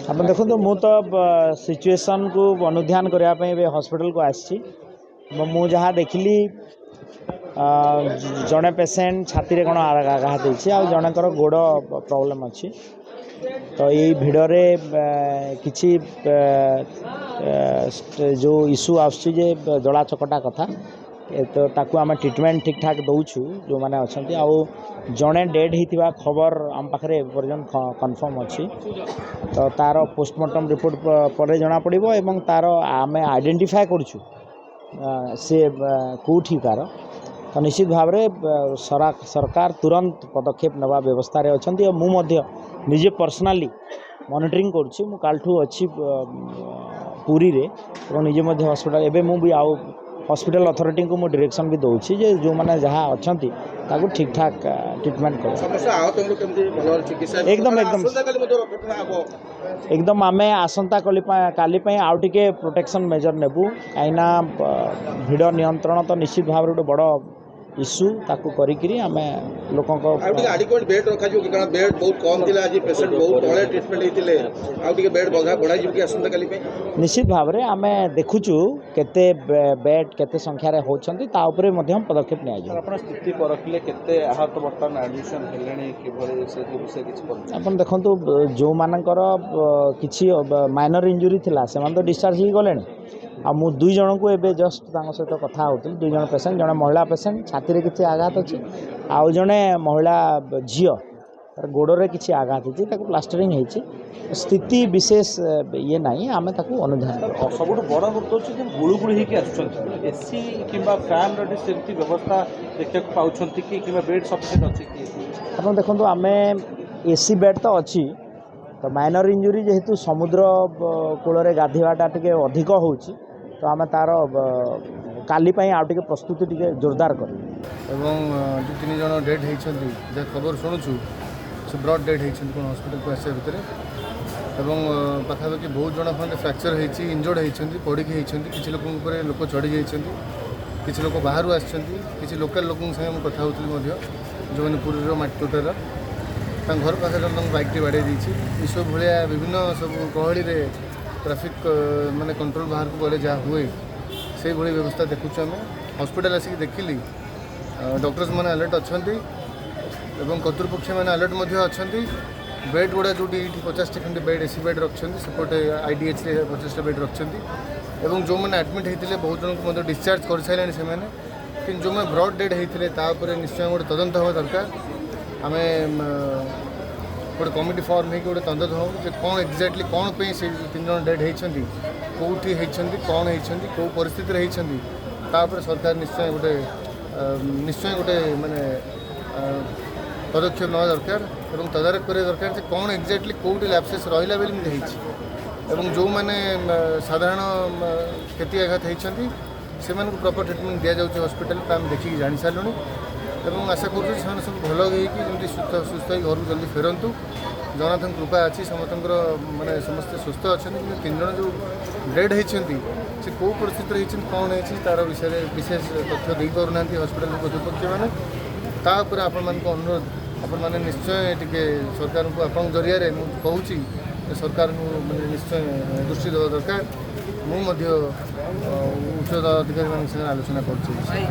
आप देखो तो मु तो सिचुएशन को अनुध्यान करने हॉस्पिटल को आसी मु जहाँ देखली जड़े पेसेंट छाती रे कौन आघात होती जनकर गोड़ प्रॉब्लम अच्छी तो ये भिड़े किसी जो इश्यू आसुचे जला चकटा कथा तो ताकू आम ट्रिटमेंट ठीक ठाक दौचु जो मैंने अच्छा आउ जड़े डेड होता खबर आम पाखे पर्यटन कन्फर्म अच्छी तो तार पोस्टमार्टम रिपोर्ट पर जना पड़ो और तार आम आइडेंटिफाए करुँ सी कौटी तार तो निश्चित भाव में सरकार तुरंत पदक्षेप नवा व्यवस्था अच्छा और मुझे निजे पर्सनाली मॉनिटरिंग करुँची मु कालठू अच्छी पुरी रे और निजे हॉस्पिटल एवं मुझे आउ हॉस्पिटल अथॉरिटी को मु डायरेक्शन भी दूसरी जे जो मैंने जहाँ अच्छा ताकू ठीक ठाक ट्रिटमेंट कर एकदम एकदम एकदम आम आसंता काली आउ टिके प्रोटेक्शन मेजर नेबू कहीं भिड़ नियंत्रण तो निश्चित भाव गोटे बड़ इश्यू ताकू करी आम लोक बेड रखा कारण बेड बहुत कम थिला आज पेशेंट बहुत तले ट्रीटमेंट होते आउ टिके बेड बढ़ा कि आसंता काली निश्चित भाव में आम देखुचु केते बेड केते संख्यार होती पदक्षेप नि स्थिति परखिले केते आहत बर्तमान एडमिशन हेलेनी किभली से विषय किछि अपन देखंतु जो मानकर किछि माइनर इंजुरी थिला से तो डिस्चार्ज ही गले आ मु दुई जन को एबे जस्ट सहित कथा होती दुई जन पेसेंट जड़े महिला पेसेंट छाती रे किछि आघात अच्छी आउ जड़े महिला झील तार गोड़े किछि आघात होती प्लास्टरिंग होती स्थिति विशेष ये नहीं आम अनुधान सब बड़ गुरुत्व अच्छे गुड़गुड़ी होकर एसी कि फैन सेमती व्यवस्था देखा पाँच कि बेड सफिसीयंट अच्छी कि आप देखो आम एसी बेड तो अच्छी तो माइनर इंजुरी जेहेतु समुद्र कूल गाधेवाटा टे अधिक हो तो आम तार काली आउ टे प्रस्तुति टे जोरदार कर जो तीन जन डेड होती जहाँ खबर शुणुचु से ब्रड डेड होती कौन हॉस्पिटल को आसा भितर पाखापाखि बहुत जन खंडे फ्रैक्चर होती इंजर्ड होती पड़ी किसी लोक चढ़ी जाती किसी लोक बाहर आसी लोकल लोक कथा होती जो मैंने पुरी माटीटोटार घर पाखे जन बाइक बाड़े ये सब भाया विभिन्न सब गहली ट्रैफिक माने कंट्रोल बाहर को गले जहाँ हुए से भाई व्यवस्था देखुच आम हॉस्पिटल आसिक देखिली डॉक्टर्स मैंने अलर्ट अच्छा कर्तृपक्ष मैंने अलर्ट अच्छा बेड गुड़ा जो 50 खंड बेड एसी बेड रखते सेपटे आईडीएच 50 बेड रखते जो मैंने एडमिट होते बहुत जन को डिस्चार्ज कर सारे कि जो मैंने ब्रड डेड होते निश्चय गोटे तदंत हवा दरकार आम गोटे कमिटी फॉर्म हो गोटे तदंत हो कौन एक्जाक्टली कौन पे से तीन जन डेड होती कौटी होती कौन होती कौ परिस्थिति होती सरकार निश्चय गोटे माने पदक्षेप ना दरकार और तदारख करा दरकार कौन एक्जाक्टली कौटी लैप्सेस रहा बेली जो मैंने साधारण क्षति आघात होती से प्रॉपर ट्रीटमेंट दि जाऊँगी हॉस्पिटल आम देखिए जानी सारूँ और आशा करूँ सब भल होगी सुस्थ घर को जल्दी फेरतु जगन्नाथ कृपा अच्छी समस्त माने समस्ते सुस्थ अच्छा तीन जन जो डेड होती से कौ परिस्थिति होती कौन होती तार विषय विशेष तथ्य दे पारना हॉस्पिटल कर्तृपक्ष मैंने तापर आपण अनुरोध आपण मैंने निश्चय टी सरकार को आप जरिया कहूँ सरकार को मैंने निश्चय दृष्टि देवा दरकार मुझे उच्च अधिकारी मान आलोचना कर